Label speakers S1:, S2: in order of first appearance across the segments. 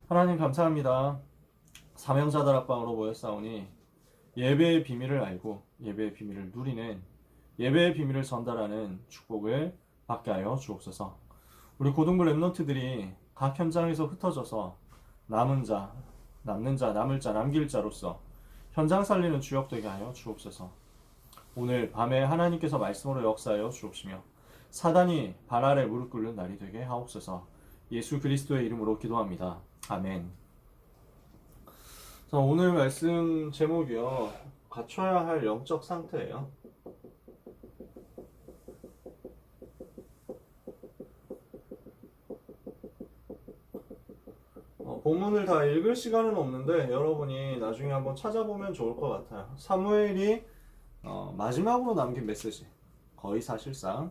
S1: 하나님 감사합니다. 사명자들 앞방으로 모였사오니 예배의 비밀을 알고 예배의 비밀을 누리는 예배의 비밀을 전달하는 축복을 받게 하여 주옵소서. 우리 고등부 랩런트들이 각 현장에서 흩어져서 남은 자, 남는 자, 남을 자, 남길 자로서 현장 살리는 주역 되게 하여 주옵소서. 오늘 밤에 하나님께서 말씀으로 역사하여 주옵시며 사단이 발 아래 무릎 꿇는 날이 되게 하옵소서. 예수 그리스도의 이름으로 기도합니다. 아멘. 자, 오늘 말씀 제목이요. 갖춰야 할 영적 상태예요. 본문을 다 읽을 시간은 없는데 여러분이 나중에 한번 찾아보면 좋을 것 같아요. 사무엘이 마지막으로 남긴 메시지. 거의 사실상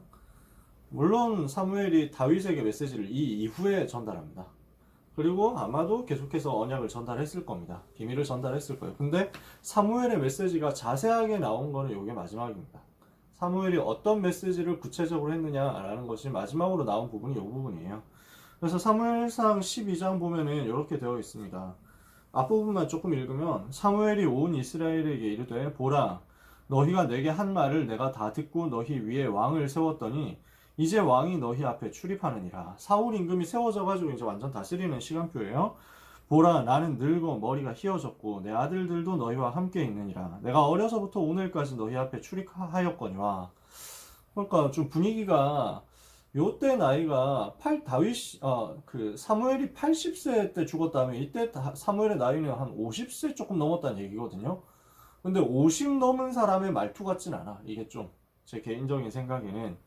S1: 물론 사무엘이 다윗에게 메시지를 이 이후에 전달합니다. 그리고 아마도 계속해서 언약을 전달했을 겁니다. 비밀을 전달했을 거예요. 근데 사무엘의 메시지가 자세하게 나온 거는 이게 마지막입니다. 사무엘이 어떤 메시지를 구체적으로 했느냐라는 것이 마지막으로 나온 부분이 이 부분이에요. 그래서 사무엘상 12장 보면은 이렇게 되어 있습니다. 앞부분만 조금 읽으면 사무엘이 온 이스라엘에게 이르되 보라 너희가 내게 한 말을 내가 다 듣고 너희 위에 왕을 세웠더니 이제 왕이 너희 앞에 출입하느니라. 사울 임금이 세워져 가지고 이제 완전 다스리는 시간표예요. 보라 나는 늙어 머리가 희어졌고 내 아들들도 너희와 함께 있느니라. 내가 어려서부터 오늘까지 너희 앞에 출입하였거니와. 그러니까 좀 분위기가 요때 나이가 사무엘이 80세 때 죽었다면 이때 사무엘의 나이는 한 50세 조금 넘었다는 얘기거든요. 근데 50 넘은 사람의 말투 같진 않아. 이게 좀 제 개인적인 생각에는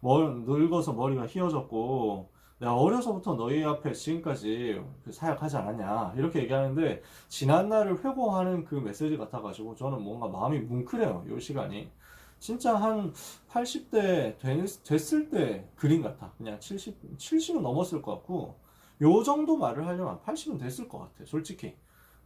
S1: 늙어서 머리가 휘어졌고 내가 어려서부터 너희 앞에 지금까지 사역하지 않았냐 이렇게 얘기하는데 지난날을 회고하는 그 메시지 같아가지고 저는 뭔가 마음이 뭉클해요. 이 시간이 진짜 한 80대 됐을 때 그림 같아. 그냥 70은 넘었을 것 같고 요 정도 말을 하려면 80은 됐을 것 같아 솔직히.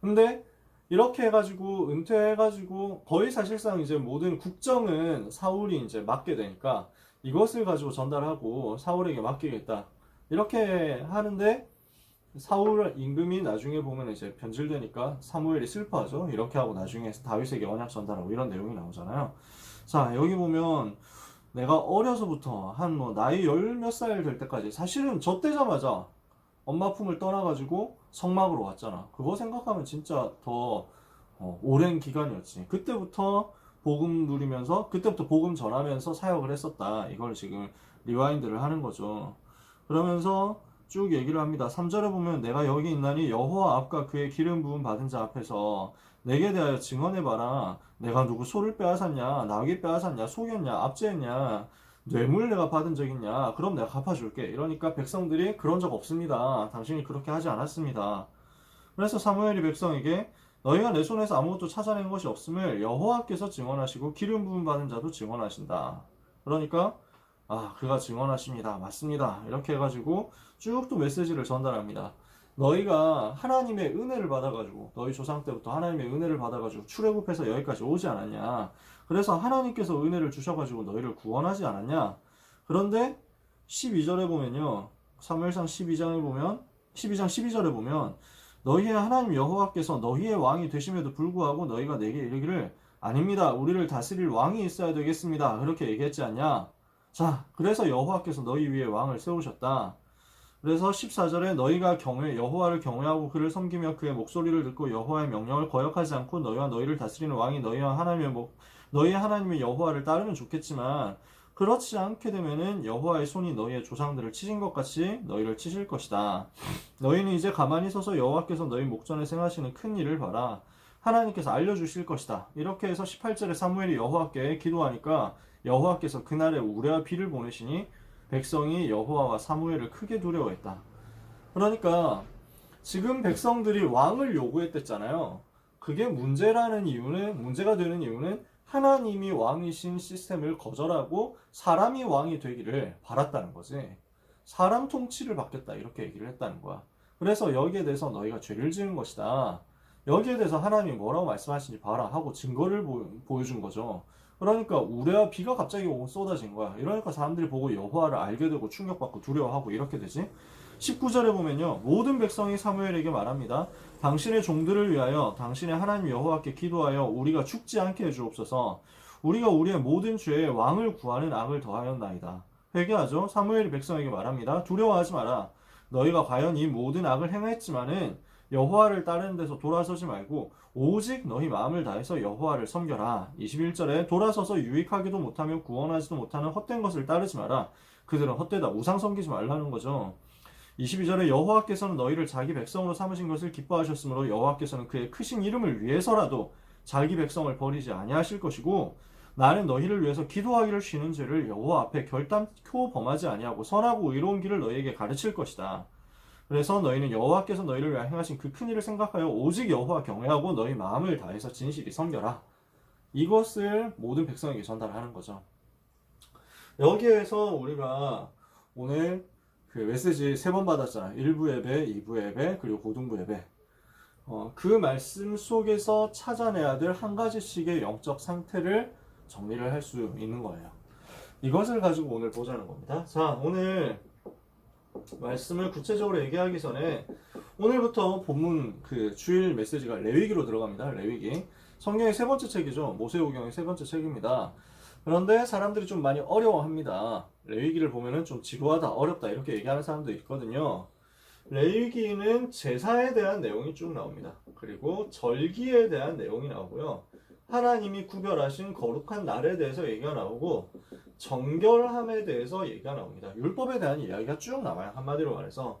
S1: 근데 이렇게 해가지고 은퇴해가지고 거의 사실상 이제 모든 국정은 사울이 이제 맡게 되니까 이것을 가지고 전달하고 사울에게 맡기겠다 이렇게 하는데 사울 임금이 나중에 보면 이제 변질되니까 사무엘이 슬퍼하죠. 이렇게 하고 나중에 다윗에게 언약 전달하고 이런 내용이 나오잖아요. 자 여기 보면 내가 어려서부터 한 뭐 나이 열 몇 살 될 때까지 사실은 저 때자마자 엄마 품을 떠나가지고 성막으로 왔잖아. 그거 생각하면 진짜 더 오랜 기간이었지. 그때부터 복음 누리면서 그때부터 복음 전하면서 사역을 했었다. 이걸 지금 리와인드를 하는 거죠. 그러면서 쭉 얘기를 합니다. 3절에 보면 내가 여기 있나니 여호와 앞과 그의 기름 부음 받은 자 앞에서 내게 대하여 증언해봐라. 내가 누구 소를 빼앗았냐, 나귀 빼앗았냐, 속였냐, 압제했냐, 뇌물 내가 받은 적 있냐? 그럼 내가 갚아줄게. 이러니까 백성들이 그런 적 없습니다. 당신이 그렇게 하지 않았습니다. 그래서 사무엘이 백성에게 너희가 내 손에서 아무것도 찾아낸 것이 없음을 여호와께서 증언하시고 기름 부음 받은 자도 증언하신다. 그러니까 그가 증언하십니다. 맞습니다. 이렇게 해가지고 쭉 또 메시지를 전달합니다. 너희가 하나님의 은혜를 받아가지고 너희 조상 때부터 하나님의 은혜를 받아가지고 출애굽해서 여기까지 오지 않았냐. 그래서 하나님께서 은혜를 주셔가지고 너희를 구원하지 않았냐. 그런데 12절에 보면요. 사무엘상 12장에 보면 12장 12절에 보면 너희의 하나님 여호와께서 너희의 왕이 되심에도 불구하고 너희가 내게 이르기를 아닙니다. 우리를 다스릴 왕이 있어야 되겠습니다. 그렇게 얘기했지 않냐. 자, 그래서 여호와께서 너희 위에 왕을 세우셨다. 그래서 14절에 너희가 여호와를 경외하고 그를 섬기며 그의 목소리를 듣고 여호와의 명령을 거역하지 않고 너희와 너희를 다스리는 왕이 너희 하나님의 여호와를 따르면 좋겠지만 그렇지 않게 되면은 여호와의 손이 너희의 조상들을 치신 것 같이 너희를 치실 것이다. 너희는 이제 가만히 서서 여호와께서 너희 목전에 행하시는 큰 일을 봐라. 하나님께서 알려주실 것이다. 이렇게 해서 18절에 사무엘이 여호와께 기도하니까 여호와께서 그날에 우레와 비를 보내시니 백성이 여호와와 사무엘을 크게 두려워했다. 그러니까 지금 백성들이 왕을 요구했댔잖아요. 그게 문제가 되는 이유는 하나님이 왕이신 시스템을 거절하고 사람이 왕이 되기를 바랐다는 거지. 사람 통치를 받겠다 이렇게 얘기를 했다는 거야. 그래서 여기에 대해서 너희가 죄를 지은 것이다. 여기에 대해서 하나님이 뭐라고 말씀하시는지 봐라 하고 증거를 보여준 거죠. 그러니까 우레와 비가 갑자기 쏟아진 거야. 이러니까 사람들이 보고 여호와를 알게 되고 충격받고 두려워하고 이렇게 되지. 19절에 보면요. 모든 백성이 사무엘에게 말합니다. 당신의 종들을 위하여 당신의 하나님 여호와께 기도하여 우리가 죽지 않게 해주옵소서. 우리가 우리의 모든 죄에 왕을 구하는 악을 더하였나이다. 회개하죠. 사무엘이 백성에게 말합니다. 두려워하지 마라. 너희가 과연 이 모든 악을 행했지만은 여호와를 따르는 데서 돌아서지 말고 오직 너희 마음을 다해서 여호와를 섬겨라. 21절에 돌아서서 유익하기도 못하며 구원하지도 못하는 헛된 것을 따르지 마라. 그들은 헛되다. 우상 섬기지 말라는 거죠. 22절에 여호와께서는 너희를 자기 백성으로 삼으신 것을 기뻐하셨으므로 여호와께서는 그의 크신 이름을 위해서라도 자기 백성을 버리지 아니하실 것이고 나는 너희를 위해서 기도하기를 쉬는 죄를 여호와 앞에 결단코 범하지 아니하고 선하고 의로운 길을 너희에게 가르칠 것이다. 그래서 너희는 여호와께서 너희를 위하여 행하신 그 큰 일을 생각하여 오직 여호와 경외하고 너희 마음을 다해서 진실히 섬겨라. 이것을 모든 백성에게 전달하는 거죠. 여기에서 우리가 오늘 그 메시지 3번 받았잖아요. 1부 예배, 2부 예배, 그리고 고등부 예배. 그 말씀 속에서 찾아내야 될 한 가지씩의 영적 상태를 정리를 할 수 있는 거예요. 이것을 가지고 오늘 보자는 겁니다. 자, 오늘 말씀을 구체적으로 얘기하기 전에 오늘부터 본문 그 주일 메시지가 레위기로 들어갑니다. 레위기. 성경의 세 번째 책이죠. 모세오경의 세 번째 책입니다. 그런데 사람들이 좀 많이 어려워합니다. 레위기를 보면은 좀 지루하다, 어렵다 이렇게 얘기하는 사람도 있거든요. 레위기는 제사에 대한 내용이 쭉 나옵니다. 그리고 절기에 대한 내용이 나오고요. 하나님이 구별하신 거룩한 날에 대해서 얘기가 나오고 정결함에 대해서 얘기가 나옵니다. 율법에 대한 이야기가 쭉 나와요. 한마디로 말해서.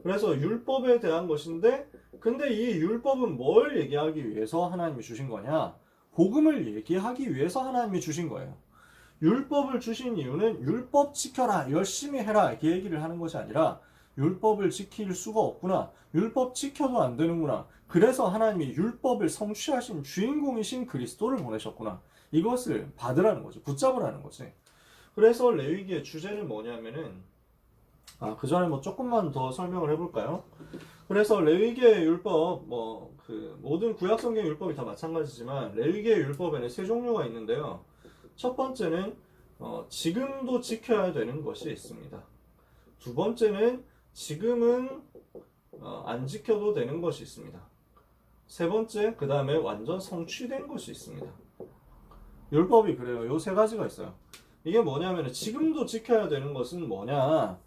S1: 그래서 율법에 대한 것인데 근데 이 율법은 뭘 얘기하기 위해서 하나님이 주신 거냐? 복음을 얘기하기 위해서 하나님이 주신 거예요. 율법을 주신 이유는 율법 지켜라, 열심히 해라 이렇게 얘기를 하는 것이 아니라 율법을 지킬 수가 없구나, 율법 지켜도 안 되는구나, 그래서 하나님이 율법을 성취하신 주인공이신 그리스도를 보내셨구나, 이것을 받으라는 거죠. 붙잡으라는 거지. 그래서 레위기의 주제는 뭐냐면은 그 전에 뭐 조금만 더 설명을 해볼까요? 그래서 레위기의 율법, 그 모든 구약 성경 율법이 다 마찬가지지만 레위기의 율법에는 세 종류가 있는데요. 첫 번째는 지금도 지켜야 되는 것이 있습니다. 두 번째는 지금은 안 지켜도 되는 것이 있습니다. 세 번째, 그 다음에 완전 성취된 것이 있습니다. 율법이 그래요. 요 세 가지가 있어요. 이게 뭐냐면 지금도 지켜야 되는 것은 뭐냐?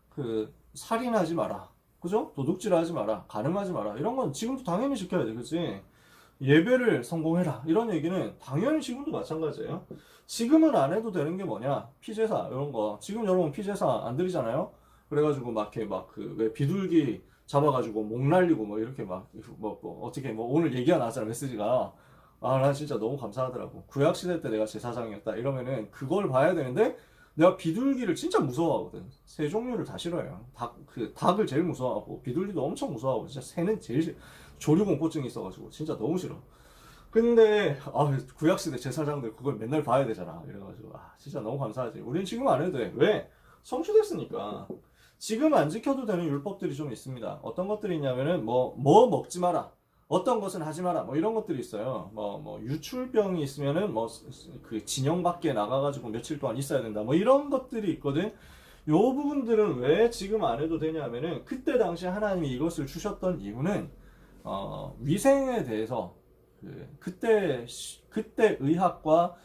S1: 그 살인하지 마라, 그죠? 도둑질하지 마라, 간음하지 마라, 이런 건 지금도 당연히 지켜야 돼, 그치? 예배를 성공해라, 이런 얘기는 당연히 지금도 마찬가지예요. 지금은 안 해도 되는 게 뭐냐? 피제사 이런 거. 지금 여러분 피제사 안 드리잖아요. 그래가지고 막 이렇게 막 그 왜 비둘기 잡아가지고 목 날리고 뭐 이렇게 어떻게 오늘 얘기가 나왔잖아, 메시지가. 난 진짜 너무 감사하더라고. 구약 시대 때 내가 제사장이었다 이러면은 그걸 봐야 되는데 내가 비둘기를 진짜 무서워하거든. 새 종류를 다 싫어해요. 닭을 제일 무서워하고 비둘기도 엄청 무서워하고 진짜 새는 제일 조류공포증이 있어가지고 진짜 너무 싫어. 근데 구약시대 제사장들 그걸 맨날 봐야 되잖아. 이래가지고 진짜 너무 감사하지. 우린 지금 안 해도 돼. 왜? 성취됐으니까. 지금 안 지켜도 되는 율법들이 좀 있습니다. 어떤 것들이 있냐면은 뭐 먹지 마라, 어떤 것은 하지 마라, 뭐 이런 것들이 있어요. 유출병이 있으면은 그 진영 밖에 나가가지고 며칠 동안 있어야 된다, 뭐 이런 것들이 있거든. 요 부분들은 왜 지금 안 해도 되냐면은 그때 당시 하나님이 이것을 주셨던 이유는 위생에 대해서 그때 의학과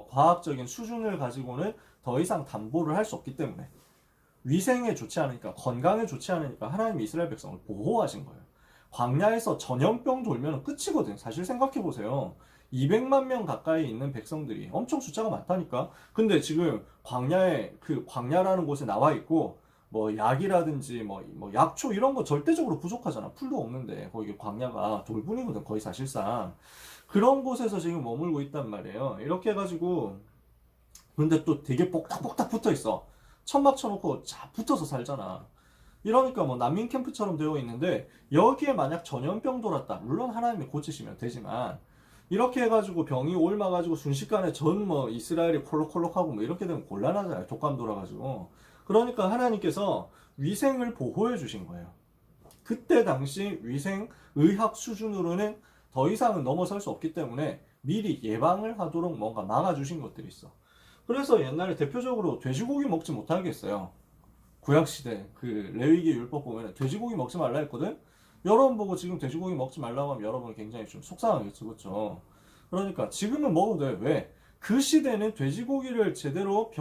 S1: 과학적인 수준을 가지고는 더 이상 담보를 할 수 없기 때문에, 위생에 좋지 않으니까, 건강에 좋지 않으니까 하나님이 이스라엘 백성을 보호하신 거예요. 광야에서 전염병 돌면 끝이거든. 사실 생각해보세요. 200만 명 가까이 있는 백성들이 엄청 숫자가 많다니까. 근데 지금 광야라는 곳에 나와 있고 약이라든지 약초 이런 거 절대적으로 부족하잖아. 풀도 없는데 거기 광야가 돌뿐이거든, 거의 사실상. 그런 곳에서 지금 머물고 있단 말이에요. 이렇게 해가지고 근데 또 되게 복닥복닥 붙어 있어. 천막 쳐놓고 붙어서 살잖아. 이러니까 난민 캠프처럼 되어 있는데 여기에 만약 전염병 돌았다, 물론 하나님이 고치시면 되지만 이렇게 해가지고 병이 옮아가지고 순식간에 전 이스라엘이 콜록콜록하고 이렇게 되면 곤란하잖아요. 독감 돌아가지고. 그러니까 하나님께서 위생을 보호해 주신 거예요. 그때 당시 위생 의학 수준으로는 더 이상은 넘어설 수 없기 때문에 미리 예방을 하도록 뭔가 막아주신 것들이 있어. 그래서 옛날에 대표적으로 돼지고기 먹지 못하게 했어요. 구약시대 그 레위기 율법 보면 돼지고기 먹지 말라 했거든? 여러분 보고 지금 돼지고기 먹지 말라고 하면 여러분 굉장히 좀 속상하겠죠, 그쵸? 그러니까 지금은 먹어도 돼. 왜? 그 시대는 돼지고기를 제대로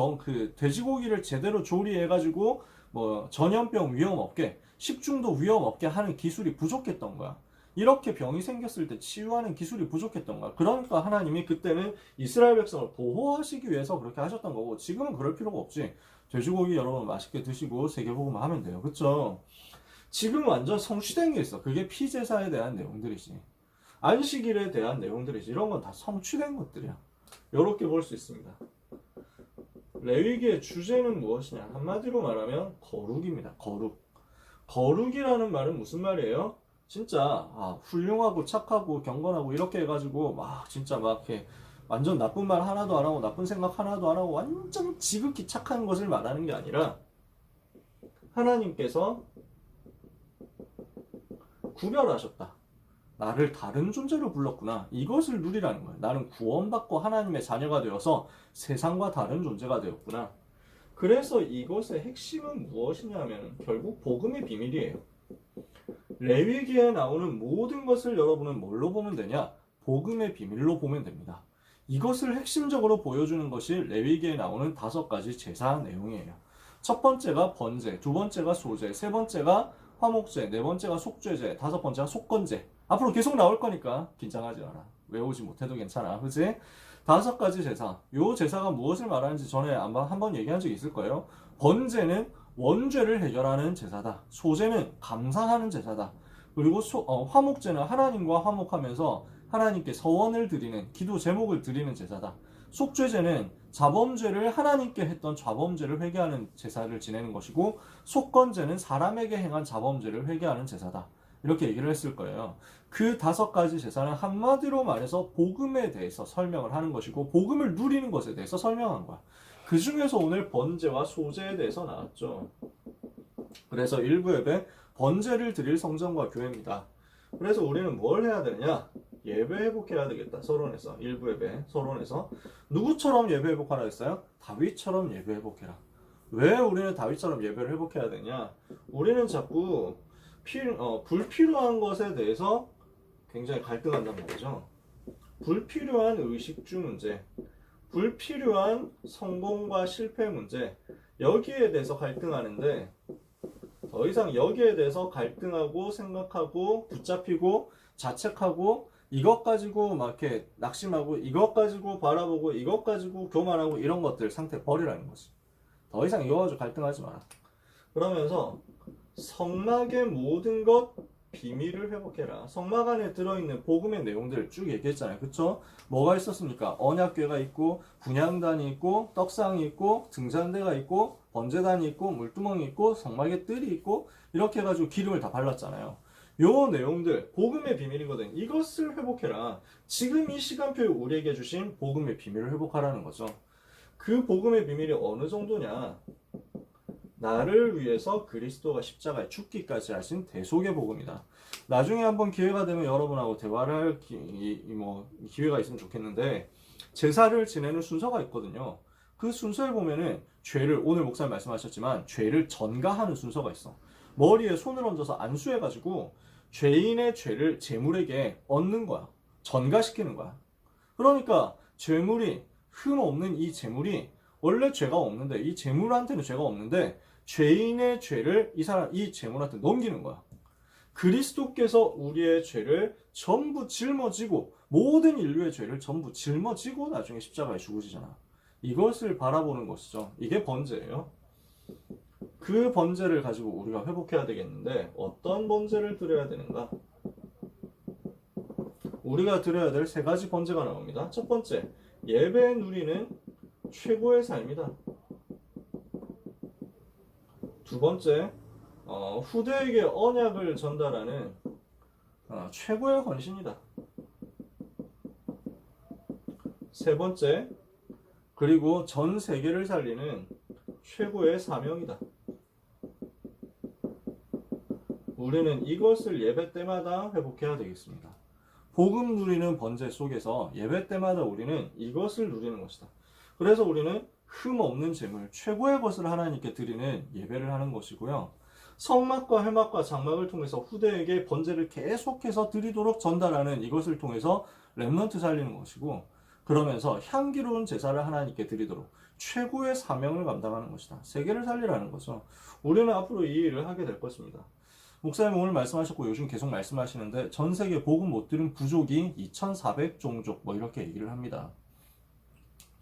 S1: 조리해가지고 뭐 전염병 위험 없게, 식중독 위험 없게 하는 기술이 부족했던 거야. 이렇게 병이 생겼을 때 치유하는 기술이 부족했던 거야. 그러니까 하나님이 그때는 이스라엘 백성을 보호하시기 위해서 그렇게 하셨던 거고, 지금은 그럴 필요가 없지. 돼지고기 여러분 맛있게 드시고 세계복음 하면 돼요. 그쵸? 지금 완전 성취된 게 있어. 그게 피제사에 대한 내용들이지. 안식일에 대한 내용들이지. 이런 건 다 성취된 것들이야. 이렇게 볼 수 있습니다. 레위기의 주제는 무엇이냐? 한마디로 말하면 거룩입니다. 거룩. 거룩이라는 말은 무슨 말이에요? 진짜 훌륭하고 착하고 경건하고 이렇게 해가지고 막 진짜 막 이렇게 완전 나쁜 말 하나도 안 하고 나쁜 생각 하나도 안 하고 완전 지극히 착한 것을 말하는 게 아니라 하나님께서 구별하셨다. 나를 다른 존재로 불렀구나. 이것을 누리라는 거예요. 나는 구원받고 하나님의 자녀가 되어서 세상과 다른 존재가 되었구나. 그래서 이것의 핵심은 무엇이냐면 결국 복음의 비밀이에요. 레위기에 나오는 모든 것을 여러분은 뭘로 보면 되냐? 복음의 비밀로 보면 됩니다. 이것을 핵심적으로 보여주는 것이 레위기에 나오는 5가지 제사 내용이에요. 첫 번째가 번제, 두 번째가 소제, 세 번째가 화목제, 네 번째가 속죄제, 다섯 번째가 속건제. 앞으로 계속 나올 거니까 긴장하지 마라. 외우지 못해도 괜찮아. 그치? 5가지 제사. 요 제사가 무엇을 말하는지 전에 아마 한번 얘기한 적이 있을 거예요. 번제는 원죄를 해결하는 제사다. 소제는 감사하는 제사다. 그리고 화목제는 하나님과 화목하면서 하나님께 서원을 드리는, 기도 제목을 드리는 제사다. 속죄제는 자범죄를 하나님께 했던 자범죄를 회개하는 제사를 지내는 것이고, 속건제는 사람에게 행한 자범죄를 회개하는 제사다. 이렇게 얘기를 했을 거예요. 그 5가지 제사는 한마디로 말해서 복음에 대해서 설명을 하는 것이고, 복음을 누리는 것에 대해서 설명한 거야. 그 중에서 오늘 번제와 소제에 대해서 나왔죠. 그래서 일부 예배, 번제를 드릴 성전과 교회입니다. 그래서 우리는 뭘 해야 되냐? 예배 회복해야 되겠다. 서론에서. 일부 예배, 서론에서. 누구처럼 예배 회복하라 했어요? 다윗처럼 예배 회복해라. 왜 우리는 다윗처럼 예배를 회복해야 되냐? 우리는 자꾸 불필요한 것에 대해서 굉장히 갈등한단 말이죠. 불필요한 의식주 문제, 불필요한 성공과 실패 문제, 여기에 대해서 갈등하는데, 더 이상 여기에 대해서 갈등하고 생각하고 붙잡히고 자책하고 이것 가지고 막 이렇게 낙심하고 이것 가지고 바라보고 이것 가지고 교만하고 이런 것들 상태 버리라는 거지. 더 이상 이거 가지고 갈등하지 마라. 그러면서 성막의 모든 것 비밀을 회복해라. 성막 안에 들어있는 복음의 내용들을 쭉 얘기했잖아요. 그쵸? 뭐가 있었습니까? 언약궤가 있고 분향단이 있고 떡상이 있고 등잔대가 있고 번제단이 있고 물두멍이 있고 성막에 뜰이 있고 이렇게 해가지고 기름을 다 발랐잖아요. 요 내용들 복음의 비밀이거든. 이것을 회복해라. 지금 이 시간표에 우리에게 주신 복음의 비밀을 회복하라는 거죠. 그 복음의 비밀이 어느 정도냐? 나를 위해서 그리스도가 십자가에 죽기까지 하신 대속의 복음이다. 나중에 한번 기회가 되면 여러분하고 대화를 할 기회가 있으면 좋겠는데, 제사를 지내는 순서가 있거든요. 그 순서에 보면은 오늘 목사님 말씀하셨지만 죄를 전가하는 순서가 있어. 머리에 손을 얹어서 안수해가지고 죄인의 죄를 제물에게 얹는 거야. 전가시키는 거야. 그러니까 제물이 흠 없는 이 제물이 원래 죄가 없는데, 이 제물한테는 죄가 없는데 죄인의 죄를 이 제물한테 넘기는 거야. 그리스도께서 우리의 죄를 전부 짊어지고, 모든 인류의 죄를 전부 짊어지고 나중에 십자가에 죽으시잖아. 이것을 바라보는 것이죠. 이게 번제예요. 그 번제를 가지고 우리가 회복해야 되겠는데, 어떤 번제를 드려야 되는가? 우리가 드려야 될 3가지 번제가 나옵니다. 첫 번째, 예배 누리는 최고의 삶이다. 두 번째, 후대에게 언약을 전달하는 최고의 헌신이다. 세 번째, 그리고 전 세계를 살리는 최고의 사명이다. 우리는 이것을 예배 때마다 회복해야 되겠습니다. 복음 누리는 번제 속에서 예배 때마다 우리는 이것을 누리는 것이다. 그래서 우리는 흠 없는 제물, 최고의 것을 하나님께 드리는 예배를 하는 것이고요. 성막과 회막과 장막을 통해서 후대에게 번제를 계속해서 드리도록 전달하는 이것을 통해서 렘넌트 살리는 것이고, 그러면서 향기로운 제사를 하나님께 드리도록 최고의 사명을 감당하는 것이다. 세계를 살리라는 거죠. 우리는 앞으로 이 일을 하게 될 것입니다. 목사님 오늘 말씀하셨고 요즘 계속 말씀하시는데 전 세계 복음 못 들은 부족이 2,400종족 뭐 이렇게 얘기를 합니다.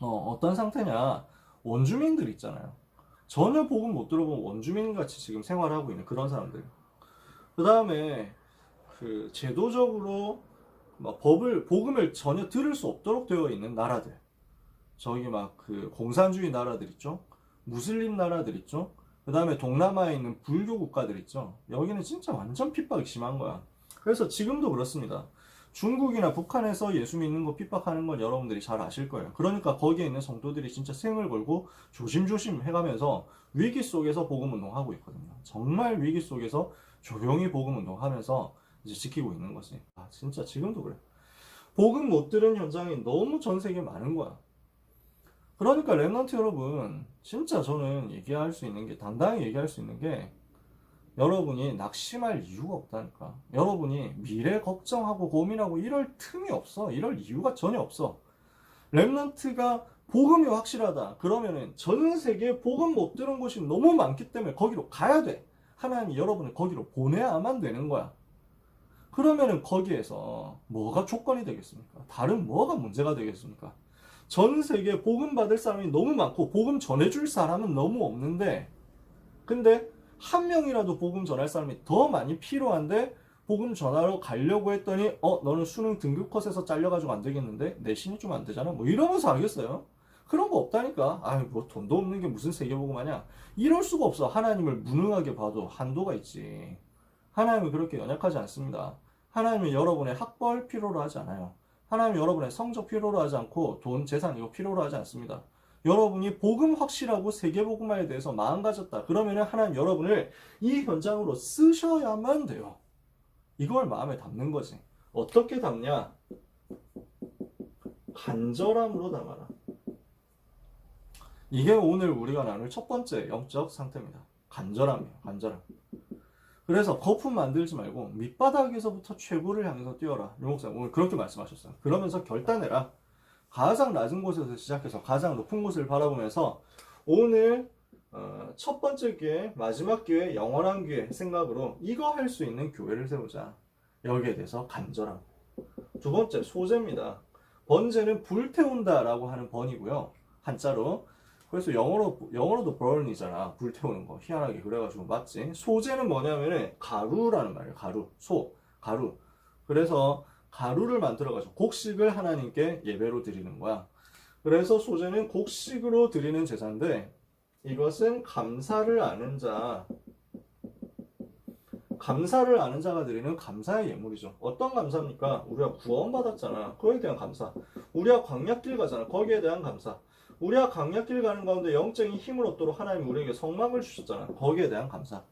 S1: 어떤 상태냐? 원주민들 있잖아요. 전혀 복음 못 들어본 원주민 같이 지금 생활하고 있는 그런 사람들. 그 다음에 그 제도적으로 막 복음을 전혀 들을 수 없도록 되어 있는 나라들. 저기 막 그 공산주의 나라들 있죠. 무슬림 나라들 있죠. 그 다음에 동남아에 있는 불교 국가들 있죠. 여기는 진짜 완전 핍박이 심한 거야. 그래서 지금도 그렇습니다. 중국이나 북한에서 예수 믿는 거 핍박하는 건 여러분들이 잘 아실 거예요. 그러니까 거기에 있는 성도들이 진짜 생을 걸고 조심조심 해가면서 위기 속에서 복음 운동하고 있거든요. 정말 위기 속에서 조용히 복음 운동하면서 이제 지키고 있는 거지. 진짜 지금도 그래. 복음 못 들은 현장이 너무 전 세계에 많은 거야. 그러니까 렘넌트 여러분, 진짜 저는 얘기할 수 있는 게, 당당히 얘기할 수 있는 게, 여러분이 낙심할 이유가 없다니까. 여러분이 미래 걱정하고 고민하고 이럴 틈이 없어. 이럴 이유가 전혀 없어. 렘넌트가 복음이 확실하다. 그러면은 전 세계에 복음 못 들은 곳이 너무 많기 때문에 거기로 가야 돼. 하나님이 여러분을 거기로 보내야만 되는 거야. 그러면은 거기에서 뭐가 조건이 되겠습니까? 다른 뭐가 문제가 되겠습니까? 전 세계에 복음 받을 사람이 너무 많고 복음 전해줄 사람은 너무 없는데, 근데 한 명이라도 복음 전할 사람이 더 많이 필요한데 복음 전하러 가려고 했더니 너는 수능 등급 컷에서 잘려가지고 안 되겠는데 내신이 좀 안 되잖아 뭐 이러면서 하겠어요? 그런 거 없다니까. 뭐 돈도 없는 게 무슨 세계복음 하냐. 이럴 수가 없어. 하나님을 무능하게 봐도 한도가 있지. 하나님은 그렇게 연약하지 않습니다. 하나님은 여러분의 학벌 필요로 하지 않아요. 하나님은 여러분의 성적 필요로 하지 않고 돈, 재산 이거 필요로 하지 않습니다. 여러분이 복음 확실하고 세계복음화에 대해서 마음 가졌다. 그러면 하나님 여러분을 이 현장으로 쓰셔야만 돼요. 이걸 마음에 담는 거지. 어떻게 담냐? 간절함으로 담아라. 이게 오늘 우리가 나눌 첫 번째 영적 상태입니다. 간절함이에요. 간절함. 그래서 거품 만들지 말고 밑바닥에서부터 최고를 향해서 뛰어라. 유 목사님 오늘 그렇게 말씀하셨어요. 그러면서 결단해라. 가장 낮은 곳에서 시작해서 가장 높은 곳을 바라보면서 오늘 첫 번째 기회, 마지막 기회, 영원한 기회 생각으로 이거 할 수 있는 교회를 세우자. 여기에 대해서 간절함. 두 번째, 소재입니다. 번제는 불태운다 라고 하는 번이고요. 한자로. 그래서 영어로도 burn이잖아. 불태우는 거. 희한하게 그래가지고 맞지? 소재는 뭐냐면은 가루라는 말이에요. 가루. 그래서 가루를 만들어가지고 곡식을 하나님께 예배로 드리는 거야. 그래서 소재는 곡식으로 드리는 제사인데 이것은 감사를 아는 자가 드리는 감사의 예물이죠. 어떤 감사입니까? 우리가 구원받았잖아. 그거에 대한 감사. 우리가 광야길 가잖아. 거기에 대한 감사. 우리가 광야길 가는 가운데 영적인 힘을 얻도록 하나님이 우리에게 성막을 주셨잖아. 거기에 대한 감사.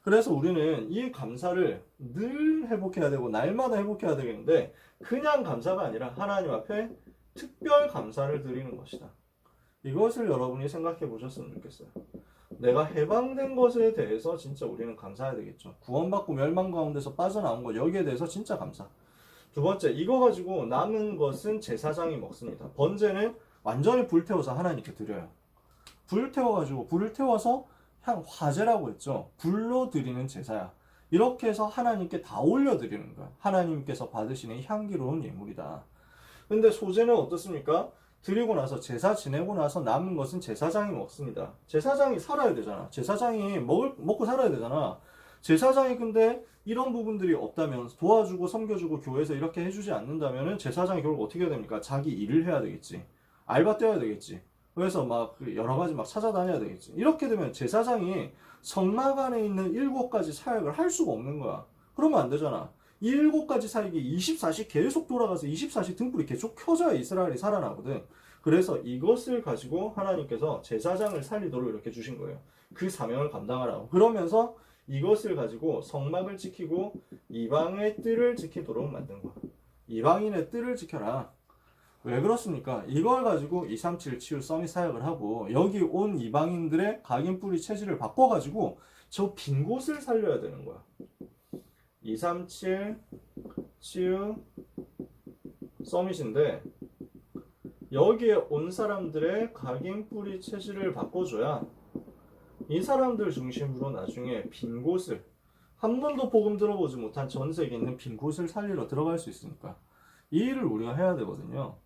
S1: 그래서 우리는 이 감사를 늘 회복해야 되고 날마다 회복해야 되겠는데 그냥 감사가 아니라 하나님 앞에 특별 감사를 드리는 것이다. 이것을 여러분이 생각해 보셨으면 좋겠어요. 내가 해방된 것에 대해서 진짜 우리는 감사해야 되겠죠. 구원받고 멸망 가운데서 빠져나온 것 여기에 대해서 진짜 감사. 두 번째, 이거 가지고 남은 것은 제사장이 먹습니다. 번제는 완전히 불태워서 하나님께 드려요. 불을 태워서 화제라고 했죠. 불로 드리는 제사야. 이렇게 해서 하나님께 다 올려드리는 거야. 하나님께서 받으시는 향기로운 예물이다. 근데 소제는 어떻습니까? 드리고 나서 제사 지내고 나서 남은 것은 제사장이 먹습니다. 제사장이 살아야 되잖아. 제사장이 먹고 살아야 되잖아. 제사장이 근데 이런 부분들이 없다면 도와주고 섬겨주고 교회에서 이렇게 해주지 않는다면 제사장이 결국 어떻게 해야 됩니까? 자기 일을 해야 되겠지. 알바 뛰어야 되겠지. 그래서 막 여러 가지 막 찾아다녀야 되겠지. 이렇게 되면 제사장이 성막 안에 있는 7가지 사역을 할 수가 없는 거야. 그러면 안 되잖아. 이 7가지 사역이 24시 계속 돌아가서 24시 등불이 계속 켜져야 이스라엘이 살아나거든. 그래서 이것을 가지고 하나님께서 제사장을 살리도록 이렇게 주신 거예요. 그 사명을 감당하라고. 그러면서 이것을 가지고 성막을 지키고 이방의 뜰을 지키도록 만든 거야. 이방인의 뜰을 지켜라. 왜 그렇습니까? 이걸 가지고 237 치유 써밋 사역을 하고 여기 온 이방인들의 각인뿌리 체질을 바꿔가지고 저 빈 곳을 살려야 되는 거야. 237 치유 서밋인데 여기에 온 사람들의 각인뿌리 체질을 바꿔줘야 이 사람들 중심으로 나중에 빈 곳을 한 번도 복음 들어보지 못한 전 세계에 있는 빈 곳을 살리러 들어갈 수 있으니까 이 일을 우리가 해야 되거든요.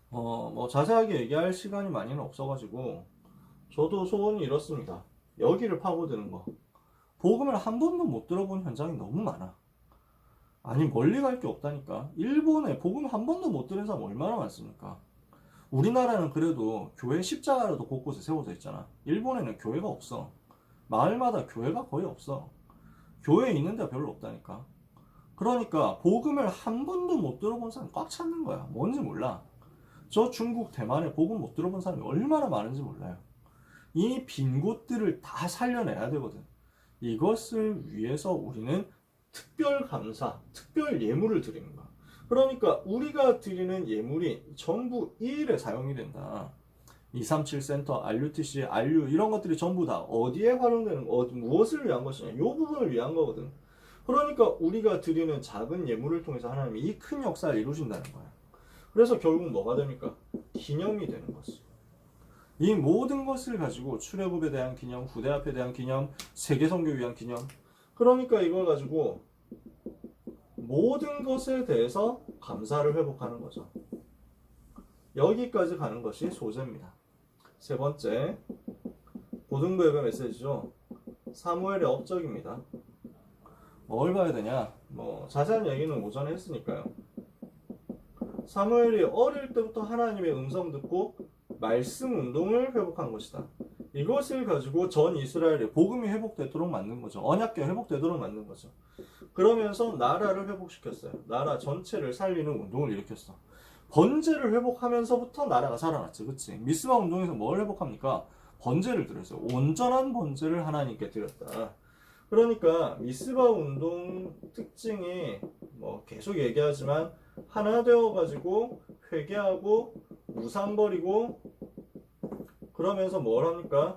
S1: 뭐 자세하게 얘기할 시간이 많이는 없어가지고 저도 소원이 이렇습니다. 여기를 파고드는 거. 복음을 한 번도 못 들어본 현장이 너무 많아. 아니 멀리 갈 게 없다니까. 일본에 복음 한 번도 못 들은 사람 얼마나 많습니까? 우리나라는 그래도 교회 십자가라도 곳곳에 세워져 있잖아. 일본에는 교회가 없어. 마을마다 교회가 거의 없어. 교회에 있는 데가 별로 없다니까. 그러니까 복음을 한 번도 못 들어본 사람이 꽉 찾는 거야. 뭔지 몰라. 저 중국 대만에 복음 못 들어본 사람이 얼마나 많은지 몰라요. 이 빈 곳들을 다 살려내야 되거든. 이것을 위해서 우리는 특별 감사, 특별 예물을 드리는 거야. 그러니까 우리가 드리는 예물이 전부 이 일에 사용이 된다. 237 센터, RUTC, RU 이런 것들이 전부 다 어디에 활용되는 거, 무엇을 위한 것이냐, 이 부분을 위한 거거든. 그러니까 우리가 드리는 작은 예물을 통해서 하나님이 이 큰 역사를 이루신다는 거야. 그래서 결국 뭐가 됩니까? 기념이 되는 거지. 이 모든 것을 가지고 출애굽에 대한 기념, 후대 앞에 대한 기념, 세계 선교에 위한 기념. 그러니까 이걸 가지고 모든 것에 대해서 감사를 회복하는 거죠. 여기까지 가는 것이 소재입니다. 세 번째, 고등부 예배 메시지죠. 사무엘의 업적입니다. 뭘 봐야 되냐? 뭐 자세한 얘기는 오전에 했으니까요. 사무엘이 어릴 때부터 하나님의 음성 듣고 말씀 운동을 회복한 것이다. 이것을 가지고 전 이스라엘의 복음이 회복되도록 만든 거죠. 언약궤 회복되도록 만든 거죠. 그러면서 나라를 회복시켰어요. 나라 전체를 살리는 운동을 일으켰어. 번제를 회복하면서부터 나라가 살아났지. 그치? 미스바 운동에서 뭘 회복합니까? 번제를 드렸어요. 온전한 번제를 하나님께 드렸다. 그러니까 미스바 운동 특징이 뭐 계속 얘기하지만 하나 되어가지고 회개하고 우상 버리고 그러면서 뭘 합니까?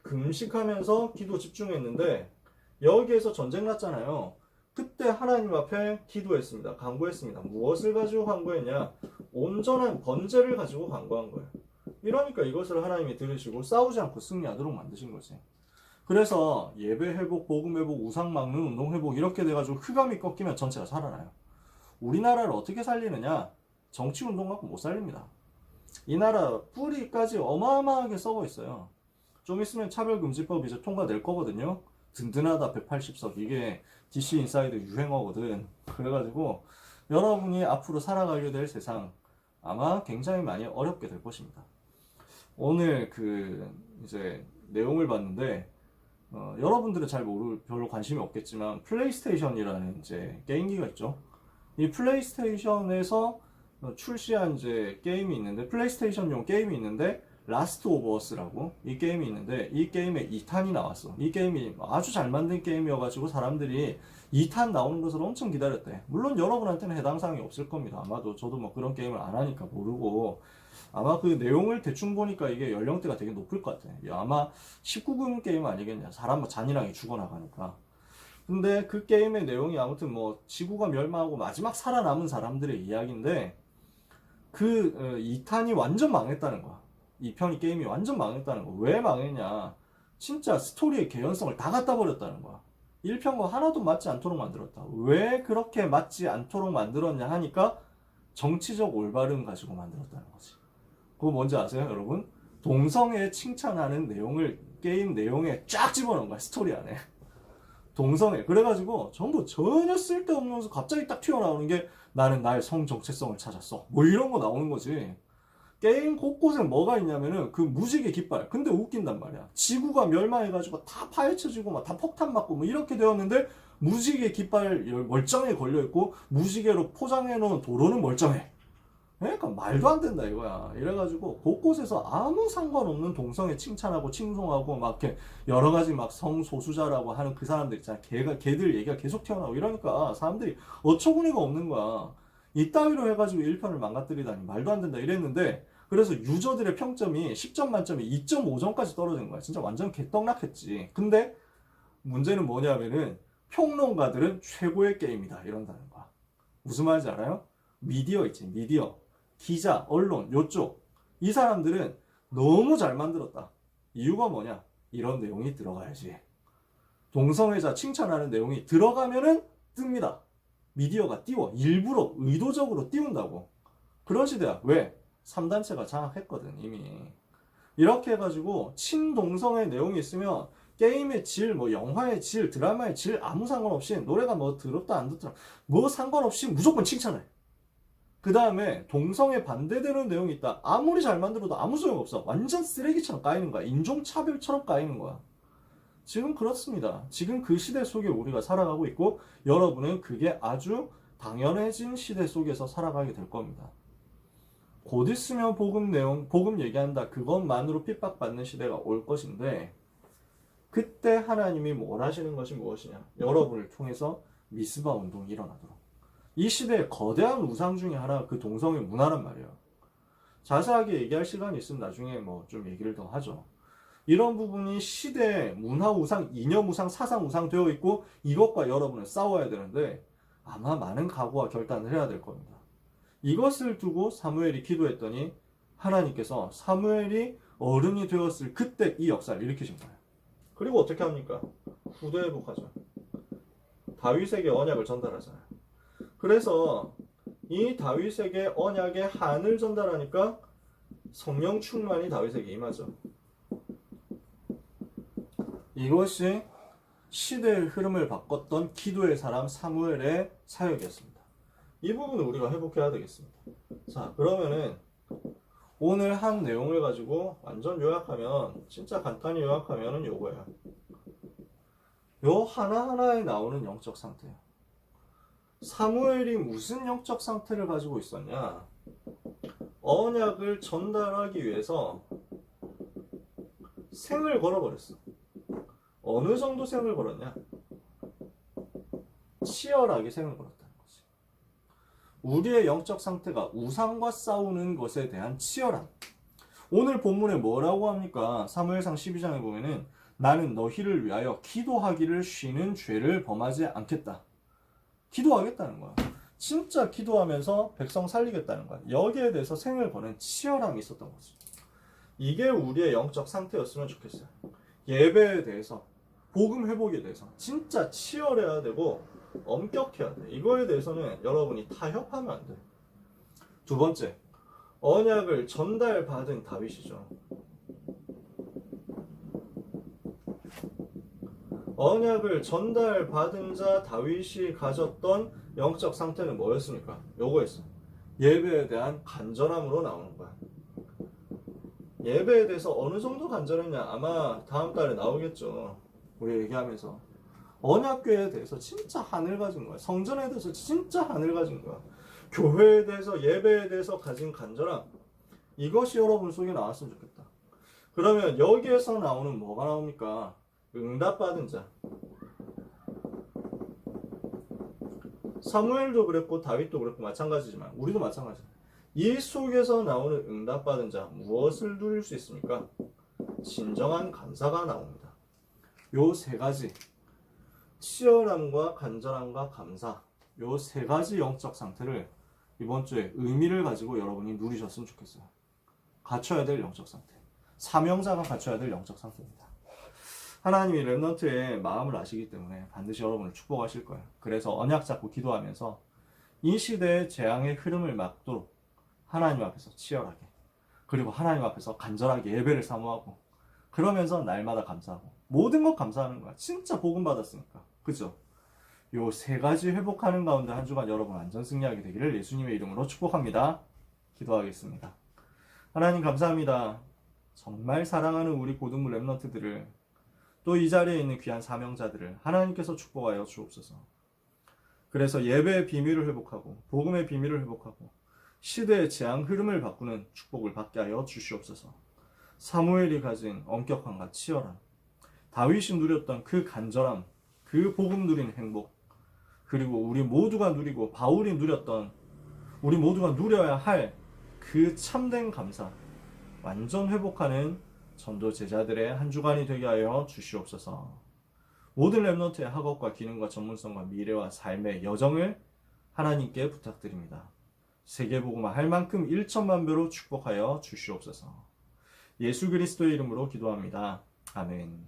S1: 금식하면서 기도 집중했는데 여기에서 전쟁 났잖아요. 그때 하나님 앞에 기도했습니다. 간구했습니다. 무엇을 가지고 간구했냐? 온전한 번제를 가지고 간구한 거예요. 이러니까 이것을 하나님이 들으시고 싸우지 않고 승리하도록 만드신 거지. 그래서 예배 회복, 복음 회복, 우상 막는 운동 회복 이렇게 돼가지고 흑암이 꺾이면 전체가 살아나요. 우리나라를 어떻게 살리느냐? 정치 운동 갖고 못 살립니다. 이 나라 뿌리까지 어마어마하게 썩어 있어요. 좀 있으면 차별금지법 이제 통과될 거거든요. 든든하다 180석 이게 DC 인사이드 유행어거든. 그래가지고 여러분이 앞으로 살아가게 될 세상 아마 굉장히 많이 어렵게 될 것입니다. 오늘 이제 내용을 봤는데 여러분들은 별로 관심이 없겠지만 플레이스테이션이라는 이제 게임기가 있죠. 이 플레이스테이션에서 출시한 이제 게임이 있는데 플레이스테이션용 게임이 있는데 라스트 오브 어스라고 이 게임이 있는데 이 게임에 2탄이 나왔어. 이 게임이 아주 잘 만든 게임이어가지고 사람들이 2탄 나오는 것을 엄청 기다렸대. 물론 여러분한테는 해당 사항이 없을 겁니다. 아마도 저도 뭐 그런 게임을 안 하니까 모르고 아마 그 내용을 대충 보니까 이게 연령대가 되게 높을 것 같아. 아마 19금 게임 아니겠냐. 사람 뭐 잔인하게 죽어나가니까. 근데 그 게임의 내용이 아무튼 뭐 지구가 멸망하고 마지막 살아남은 사람들의 이야기인데 그 2탄이 완전 망했다는 거야. 2편이 게임이 완전 망했다는 거야. 왜 망했냐? 진짜 스토리의 개연성을 다 갖다 버렸다는 거야. 1편과 하나도 맞지 않도록 만들었다. 왜 그렇게 맞지 않도록 만들었냐 하니까 정치적 올바름 가지고 만들었다는 거지. 그거 뭔지 아세요, 여러분? 동성애 칭찬하는 내용을 게임 내용에 쫙 집어넣은 거야, 스토리 안에. 동성애. 그래가지고 전부 전혀 쓸데없는 서 갑자기 딱 튀어나오는 게 나는 나의 성 정체성을 찾았어. 뭐 이런 거 나오는 거지. 게임 곳곳에 뭐가 있냐면은 그 무지개 깃발. 근데 웃긴단 말이야. 지구가 멸망해가지고 다 파헤쳐지고 막 다 폭탄 맞고 뭐 이렇게 되었는데 무지개 깃발 멀쩡하게 걸려있고 무지개로 포장해놓은 도로는 멀쩡해. 그러니까 말도 안 된다 이거야. 이래가지고 곳곳에서 아무 상관없는 동성애 칭찬하고 칭송하고 막 이렇게 여러 가지 막 성소수자라고 하는 그 사람들 있잖아. 걔들 얘기가 계속 튀어나오고 이러니까 사람들이 어처구니가 없는 거야. 이따위로 해가지고 1편을 망가뜨리다니 말도 안 된다 이랬는데, 그래서 유저들의 평점이 10점 만점에 2.5점까지 떨어진 거야. 진짜 완전 개떡락했지. 근데 문제는 뭐냐면은 평론가들은 최고의 게임이다 이런다는 거야. 무슨 말인지 알아요? 미디어 있지, 미디어. 기자, 언론, 요쪽. 이 사람들은 너무 잘 만들었다. 이유가 뭐냐? 이런 내용이 들어가야지. 동성애자 칭찬하는 내용이 들어가면은 뜹니다. 미디어가 띄워. 일부러 의도적으로 띄운다고. 그런 시대야. 왜? 3단체가 장악했거든 이미. 이렇게 해가지고 친동성애 내용이 있으면 게임의 질, 뭐 영화의 질, 드라마의 질 아무 상관없이, 노래가 뭐 들었다 안 듣더라 뭐 상관없이 무조건 칭찬해. 그 다음에 동성애 반대되는 내용이 있다. 아무리 잘 만들어도 아무 소용없어. 완전 쓰레기처럼 까이는 거야. 인종차별처럼 까이는 거야. 지금 그렇습니다. 지금 그 시대 속에 우리가 살아가고 있고, 여러분은 그게 아주 당연해진 시대 속에서 살아가게 될 겁니다. 곧 있으면 복음 내용, 복음 얘기한다. 그것만으로 핍박받는 시대가 올 것인데, 그때 하나님이 뭘 하시는 것이 무엇이냐? 여러분을 통해서 미스바 운동이 일어나도록. 이 시대의 거대한 우상 중에 하나가 그 동성애 문화란 말이에요. 자세하게 얘기할 시간이 있으면 나중에 뭐 좀 얘기를 더 하죠. 이런 부분이 시대의 문화 우상, 이념 우상, 사상 우상 되어 있고, 이것과 여러분은 싸워야 되는데 아마 많은 각오와 결단을 해야 될 겁니다. 이것을 두고 사무엘이 기도했더니 하나님께서 사무엘이 어른이 되었을 그때 이 역사를 일으키신 거예요. 그리고 어떻게 합니까? 후대 회복하죠. 다윗에게 언약을 전달하잖아요. 그래서 이 다윗에게 언약의 한을 전달하니까 성령 충만이 다윗에게 임하죠. 이것이 시대의 흐름을 바꿨던 기도의 사람 사무엘의 사역이었습니다. 이 부분을 우리가 회복해야 되겠습니다. 자, 그러면은 오늘 한 내용을 가지고 완전 요약하면, 진짜 간단히 요약하면은 요거예요. 요 하나하나에 나오는 영적 상태예요. 사무엘이 무슨 영적 상태를 가지고 있었냐? 언약을 전달하기 위해서 생을 걸어버렸어. 어느 정도 생을 걸었냐? 치열하게 생을 걸었다는 거지. 우리의 영적 상태가 우상과 싸우는 것에 대한 치열함. 오늘 본문에 뭐라고 합니까? 사무엘상 12장에 보면은 나는 너희를 위하여 기도하기를 쉬는 죄를 범하지 않겠다. 기도하겠다는 거야. 진짜 기도하면서 백성 살리겠다는 거야. 여기에 대해서 생을 거는 치열함이 있었던 거지. 이게 우리의 영적 상태였으면 좋겠어요. 예배에 대해서, 복음 회복에 대해서 진짜 치열해야 되고 엄격해야 돼. 이거에 대해서는 여러분이 타협하면 안 돼. 두 번째, 언약을 전달받은 다윗이죠. 언약을 전달받은 자 다윗이 가졌던 영적 상태는 뭐였습니까? 요거였어. 예배에 대한 간절함으로 나오는 거야. 예배에 대해서 어느 정도 간절했냐? 아마 다음 달에 나오겠죠. 우리 얘기하면서. 언약궤에 대해서 진짜 한을 가진 거야. 성전에 대해서 진짜 한을 가진 거야. 교회에 대해서, 예배에 대해서 가진 간절함. 이것이 여러분 속에 나왔으면 좋겠다. 그러면 여기에서 나오는 뭐가 나옵니까? 응답받은 자. 사무엘도 그랬고 다윗도 그랬고 마찬가지지만 우리도 마찬가지야. 이 속에서 나오는 응답받은 자, 무엇을 누릴 수 있습니까? 진정한 감사가 나옵니다. 요 세 가지, 치열함과 간절함과 감사, 요 세 가지 영적 상태를 이번 주에 의미를 가지고 여러분이 누리셨으면 좋겠어요. 갖춰야 될 영적 상태, 사명자가 갖춰야 될 영적 상태입니다. 하나님이 렘넌트의 마음을 아시기 때문에 반드시 여러분을 축복하실 거예요. 그래서 언약 잡고 기도하면서 이 시대의 재앙의 흐름을 막도록 하나님 앞에서 치열하게, 그리고 하나님 앞에서 간절하게 예배를 사모하고, 그러면서 날마다 감사하고, 모든 것 감사하는 거야. 진짜 복음 받았으니까. 그죠? 요 세 가지 회복하는 가운데 한 주간 여러분 완전 승리하게 되기를 예수님의 이름으로 축복합니다. 기도하겠습니다. 하나님 감사합니다. 정말 사랑하는 우리 고등부 렘넌트들을, 또 이 자리에 있는 귀한 사명자들을 하나님께서 축복하여 주옵소서. 그래서 예배의 비밀을 회복하고 복음의 비밀을 회복하고 시대의 재앙 흐름을 바꾸는 축복을 받게 하여 주시옵소서. 사무엘이 가진 엄격함과 치열함, 다윗이 누렸던 그 간절함, 그 복음 누린 행복, 그리고 우리 모두가 누리고 바울이 누렸던 우리 모두가 누려야 할 그 참된 감사, 완전 회복하는 전도 제자들의 한 주간이 되게 하여 주시옵소서. 모든 렘넌트의 학업과 기능과 전문성과 미래와 삶의 여정을 하나님께 부탁드립니다. 세계복음화 할 만큼 1천만 배로 축복하여 주시옵소서. 예수 그리스도의 이름으로 기도합니다. 아멘.